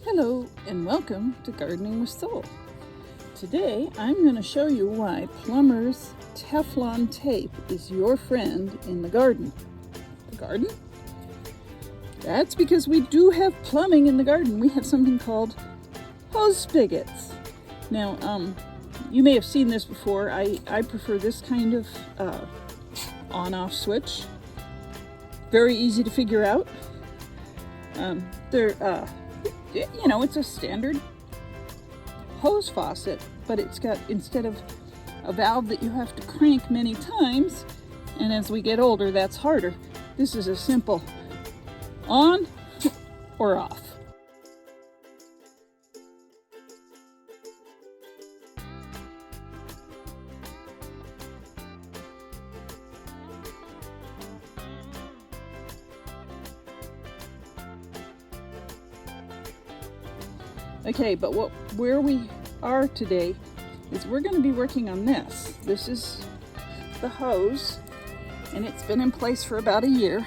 Hello and welcome to Gardening with Soule. Today I'm going to show you why plumber's Teflon tape is your friend in the garden. The garden? That's because we do have plumbing in the garden. We have something called hose spigots. Now, you may have seen this before. I prefer this kind of on-off switch. Very easy to figure out. It's a standard hose faucet, but it's got, instead of a valve that you have to crank many times, and as we get older, that's harder. This is a simple on or off. Okay, but where we are today is we're going to be working on this. This is the hose, and it's been in place for about a year,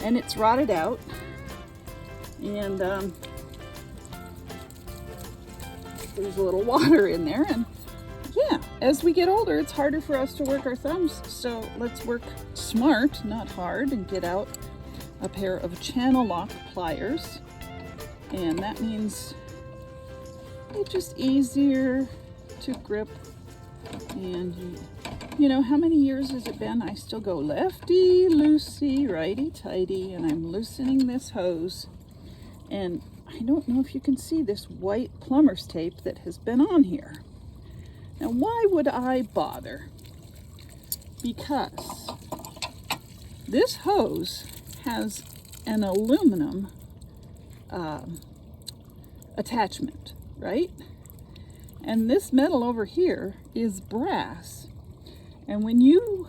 and it's rotted out, and there's a little water in there, and yeah, as we get older, it's harder for us to work our thumbs, so let's work smart, not hard, and get out a pair of channel lock pliers. And that means it's just easier to grip. And you know, how many years has it been? I still go lefty loosey, righty tighty, and I'm loosening this hose. And I don't know if you can see this white plumber's tape that has been on here. Now, why would I bother? Because this hose has an aluminum attachment, right? And this metal over here is brass. And when you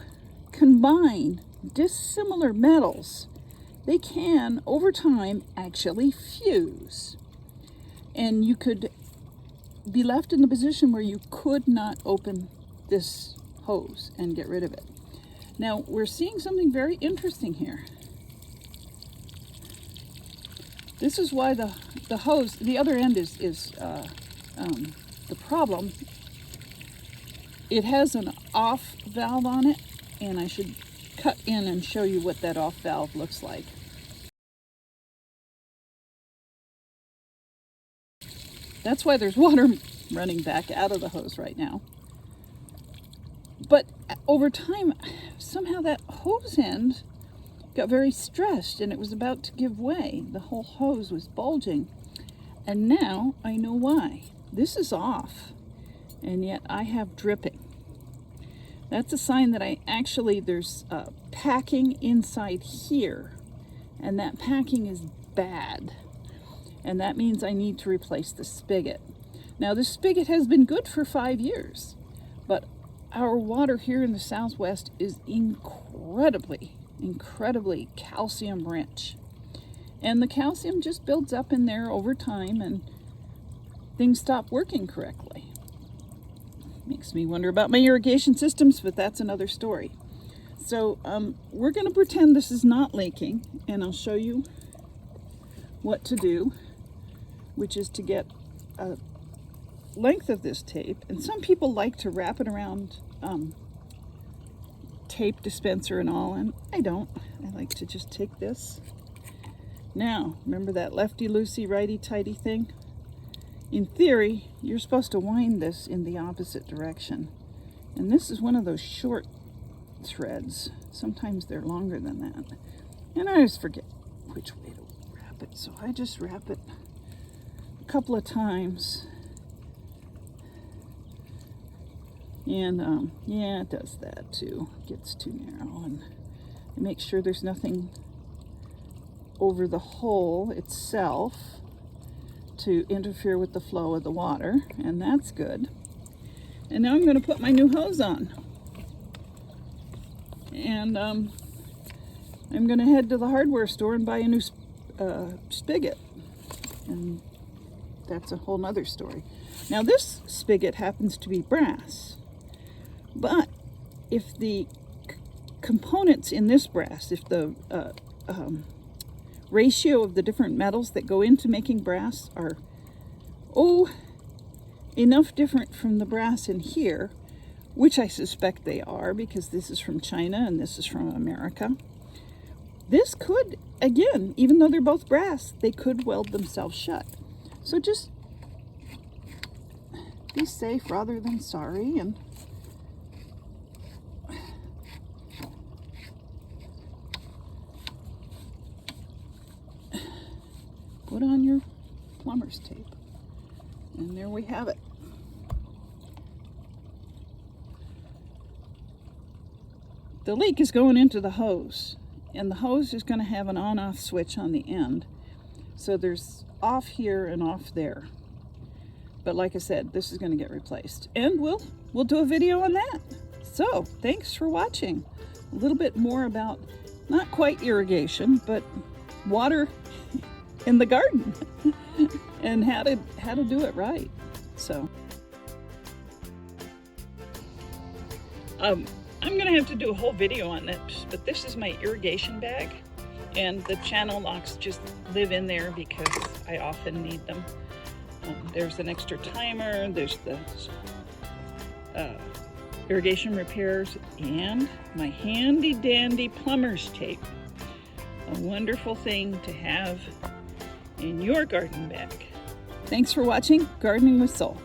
combine dissimilar metals, they can, over time, actually fuse. And you could be left in the position where you could not open this hose and get rid of it. Now, we're seeing something very interesting here. This is why the hose, the other end is the problem. It has an off valve on it, and I should cut in and show you what that off valve looks like. That's why there's water running back out of the hose right now. But over time, somehow that hose end got very stressed, and it was about to give way. The whole hose was bulging, and now I know why. This is off, and yet I have dripping. That's a sign that there's packing inside here, and that packing is bad, and that means I need to replace the spigot. Now, this spigot has been good for 5 years, but our water here in the Southwest is incredibly calcium rich, and the calcium just builds up in there over time, and things stop working correctly. Makes me wonder about my irrigation systems, but that's another story. So we're going to pretend this is not leaking, and I'll show you what to do, which is to get a length of this tape, and some people like to wrap it around tape dispenser and all, and I don't. I like to just take this. Now, remember that lefty loosey, righty tighty thing? In theory, you're supposed to wind this in the opposite direction. And this is one of those short threads. Sometimes they're longer than that. And I just forget which way to wrap it, so I just wrap it a couple of times. And yeah, it does that too. It gets too narrow, and I make sure there's nothing over the hole itself to interfere with the flow of the water, and that's good. And now I'm going to put my new hose on, and I'm going to head to the hardware store and buy a new spigot, and that's a whole nother story. Now, this spigot happens to be brass. But if the components in this brass, if the ratio of the different metals that go into making brass are, enough different from the brass in here, which I suspect they are because this is from China and this is from America. This could, again, even though they're both brass, they could weld themselves shut. So just be safe rather than sorry, and put on your plumber's tape. And there we have it. The leak is going into the hose, and the hose is going to have an on-off switch on the end. So there's off here and off there. But like I said, this is going to get replaced. And we'll do a video on that. So thanks for watching. A little bit more about, not quite irrigation, but water in the garden and how to do it right. So I'm gonna have to do a whole video on this, but this is my irrigation bag, and the channel locks just live in there because I often need them. There's an extra timer, there's the irrigation repairs, and my handy dandy plumber's tape. A wonderful thing to have in your garden bag. Thanks for watching Gardening with Soule.